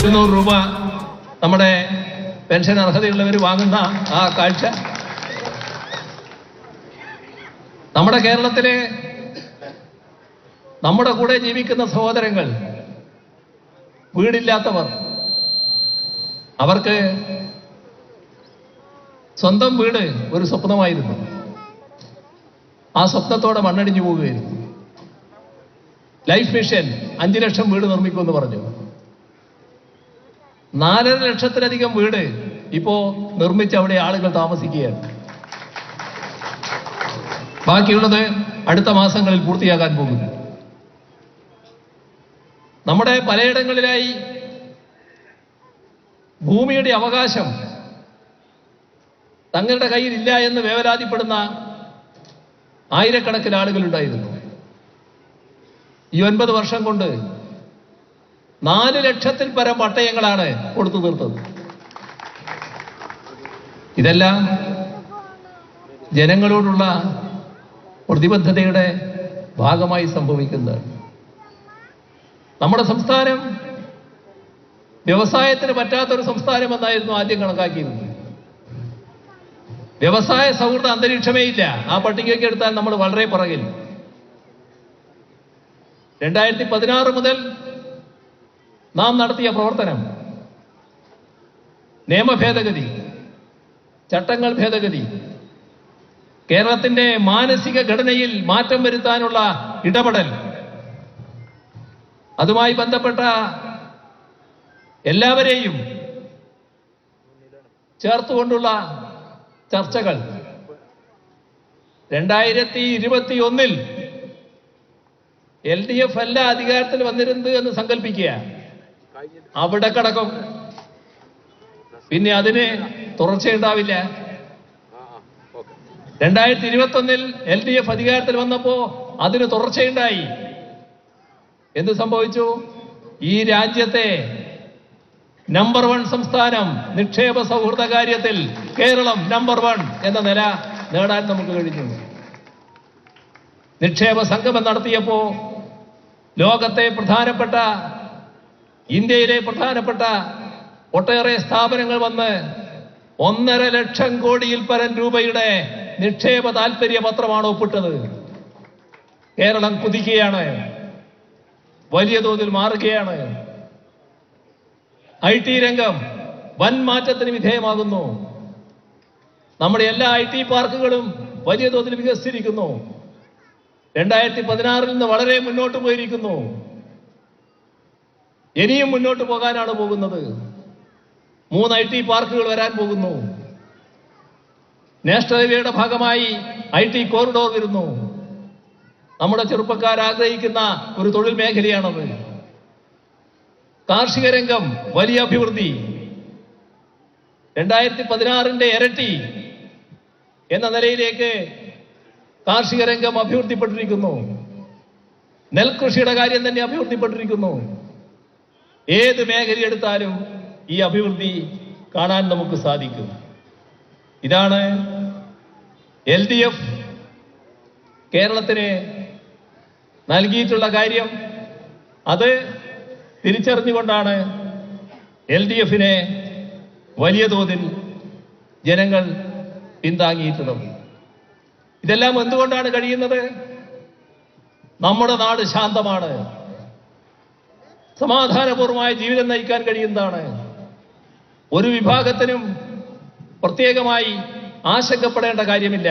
200 രൂപ നമ്മുടെ പെൻഷൻ അർഹതയുള്ളവർ വാങ്ങുന്ന ആ കാഴ്ച നമ്മുടെ കേരളത്തിലെ നമ്മുടെ കൂടെ ജീവിക്കുന്ന സഹോദരങ്ങൾ, വീടില്ലാത്തവർ, അവർക്ക് സ്വന്തം വീട് ഒരു സ്വപ്നമായിരുന്നു. ആ സ്വപ്നത്തോടെ മണ്ണടിഞ്ഞു പോവുകയായിരുന്നു. ലൈഫ് മിഷൻ 5 ലക്ഷം വീട് നിർമ്മിക്കുമെന്ന് പറഞ്ഞു. 4.5 ലക്ഷത്തിലധികം വീട് ഇപ്പോ നിർമ്മിച്ച് അവിടെ ആളുകൾ താമസിക്കുകയാണ്. ബാക്കിയുള്ളത് അടുത്ത മാസങ്ങളിൽ പൂർത്തിയാകാൻ പോകുന്നു. നമ്മുടെ പലയിടങ്ങളിലായി ഭൂമിയുടെ അവകാശം തങ്ങളുടെ കയ്യിൽ ഇല്ല എന്ന് വേവലാതിപ്പെടുന്ന ആയിരക്കണക്കിന് ആളുകളുണ്ടായിരുന്നു. ഈ 9 വർഷം കൊണ്ട് 4 ലക്ഷത്തിൽ പരം പട്ടയങ്ങളാണ് കൊടുത്തു തീർത്തത്. ഇതെല്ലാം ജനങ്ങളോടുള്ള പ്രതിബദ്ധതയുടെ ഭാഗമായി സംഭവിക്കുന്നതാണ്. നമ്മുടെ സംസ്ഥാനം വ്യവസായത്തിന് പറ്റാത്തൊരു സംസ്ഥാനം എന്നായിരുന്നു ആദ്യം കണക്കാക്കിയിരുന്നത്. വ്യവസായ സൗഹൃദ അന്തരീക്ഷമേ ഇല്ല. ആ പട്ടികയ്ക്ക് എടുത്താൽ നമ്മൾ വളരെ പുറകിൽ. 2016 മുതൽ നാം നടത്തിയ പ്രവർത്തനം, നിയമ ഭേദഗതി, ചട്ടങ്ങൾ ഭേദഗതി, കേരളത്തിന്റെ മാനസിക ഘടനയിൽ മാറ്റം വരുത്താനുള്ള ഇടപെടൽ, അതുമായി ബന്ധപ്പെട്ട എല്ലാവരെയും ചേർത്തുകൊണ്ടുള്ള ചർച്ചകൾ 2021 LDF അല്ല അധികാരത്തിൽ വന്നിരുന്നത് എന്ന് സങ്കല്പിക്കുക. അവിടെ കടക്കും. പിന്നെ അതിന് തുടർച്ചയുണ്ടാവില്ല. 2021 LDF അധികാരത്തിൽ വന്നപ്പോ അതിന് തുടർച്ചയുണ്ടായി. എന്ത് സംഭവിച്ചു? ഈ രാജ്യത്തെ നമ്പർ 1 സംസ്ഥാനം നിക്ഷേപ സൗഹൃദ കാര്യത്തിൽ കേരളം നമ്പർ 1 എന്ന നില നേടാൻ നമുക്ക് കഴിഞ്ഞു. നിക്ഷേപ സംഗമം നടത്തിയപ്പോ ലോകത്തെ പ്രധാനപ്പെട്ട, ഇന്ത്യയിലെ പ്രധാനപ്പെട്ട ഒട്ടേറെ സ്ഥാപനങ്ങൾ വന്ന് 1.5 ലക്ഷം കോടിയിൽ പരം രൂപയുടെ നിക്ഷേപ താൽപര്യ പത്രമാണ് ഒപ്പിട്ടത്. കേരളം കുതിക്കുകയാണ്, വലിയ തോതിൽ മാറുകയാണ്. IT രംഗം വൻ മാറ്റത്തിന് വിധേയമാകുന്നു. നമ്മുടെ എല്ലാ IT പാർക്കുകളും വലിയ തോതിൽ വികസിച്ചിരിക്കുന്നു. 2016 നിന്ന് വളരെ മുന്നോട്ട് പോയിരിക്കുന്നു. ഇനിയും മുന്നോട്ട് പോകാനാണ് പോകുന്നത്. 3 IT പാർക്കുകൾ വരാൻ പോകുന്നു. നാഷണൽ ഹൈവേയുടെ ഭാഗമായി IT കോറിഡോർ വരുന്നു. നമ്മുടെ ചെറുപ്പക്കാർ ആഗ്രഹിക്കുന്ന ഒരു തൊഴിൽ മേഖലയാണത്. കാർഷിക രംഗം വലിയ അഭിവൃദ്ധി. 2016 ഇരട്ടി എന്ന നിലയിലേക്ക് കാർഷിക രംഗം അഭിവൃദ്ധിപ്പെട്ടിരിക്കുന്നു. നെൽകൃഷിയുടെ കാര്യം തന്നെ അഭിവൃദ്ധിപ്പെട്ടിരിക്കുന്നു. ഏത് മേഖല എടുത്താലും ഈ അഭിവൃദ്ധി കാണാൻ നമുക്ക് സാധിക്കും. ഇതാണ് LDF കേരളത്തിന് നൽകിയിട്ടുള്ള കാര്യം. അത് തിരിച്ചറിഞ്ഞുകൊണ്ടാണ് LDFനെ വലിയ തോതിൽ ജനങ്ങൾ പിന്താങ്ങിയിട്ടുള്ളത്. ഇതെല്ലാം എന്തുകൊണ്ടാണ് കഴിയുന്നത്? നമ്മുടെ നാട് ശാന്തമാണ്, സമാധാനപൂർവമായ ജീവിതം നയിക്കാൻ കഴിയുന്നതാണ്. ഒരു വിഭാഗത്തിനും പ്രത്യേകമായി ആശങ്കപ്പെടേണ്ട കാര്യമില്ല.